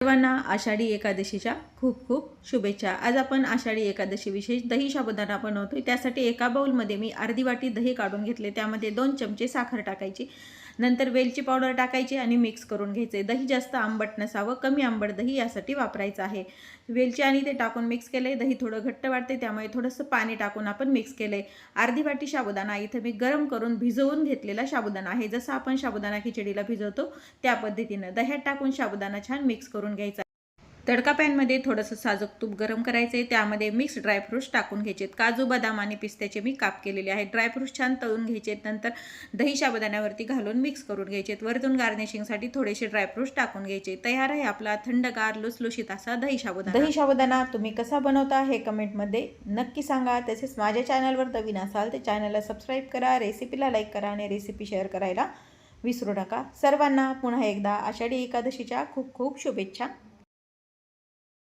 सर्वांना आषाढी एकादशीच्या खूप खूप शुभेच्छा। आज आपण आषाढी एकादशी विशेष दही साबुदाणा बनवतोय। त्यासाठी एका बाउलमध्ये मी अर्धी वाटी दही काढून घेतले, त्यामध्ये 2 चमचे साखर टाकायची, नंतर वेलची पावडर टाकायची आणि मिक्स करून घ्यायचे। दही जास्त आंबट नसावं, कमी आंबट दही यासाठी वापरायचं आहे। वेलची आणि ते टाकून मिक्स केले। दही थोडं घट्ट वाटते, त्यामुळे थोडंसं पाणी टाकून आपण मिक्स केले। अर्धी वाटी साबुदाणा इथे मी गरम करून भिजवून घेतलेला साबुदाणा आहे, जसं आपण साबुदाणा खिचडीला भिजवतो त्या पद्धतीने दह्यात टाकून साबुदाणा छान मिक्स करून घ्यायचा। तडका पॅनमध्ये थोडंसं साजूक तूप गरम करायचे, त्यामध्ये मिक्स ड्रायफ्रूट्स टाकून घ्यायचे। काजू, बदाम आणि पिस्त्याचे मी काप केलेले आहेत। ड्रायफ्रूट्स छान तळून घ्यायचे, नंतर दही साबुदाण्यावरती घालून मिक्स करून घ्यायचे। वरतून गार्निशिंगसाठी थोडेसे ड्रायफ्रूट्स टाकून घ्यायचे। तयार आहे आपला थंडगार लुसलुशीत असा दही साबुदाणा। दही साबुदाणा तुम्ही कसा बनवता हे कमेंटमध्ये नक्की सांगा। तसेच माझ्या चॅनलवर नवीन असाल तर चॅनलला सबस्क्राईब करा, रेसिपीला लाईक करा आणि रेसिपी शेअर करायला विसरू नका। सर्वांना पुन्हा एकदा आषाढी एकादशीच्या खूप खूप शुभेच्छा।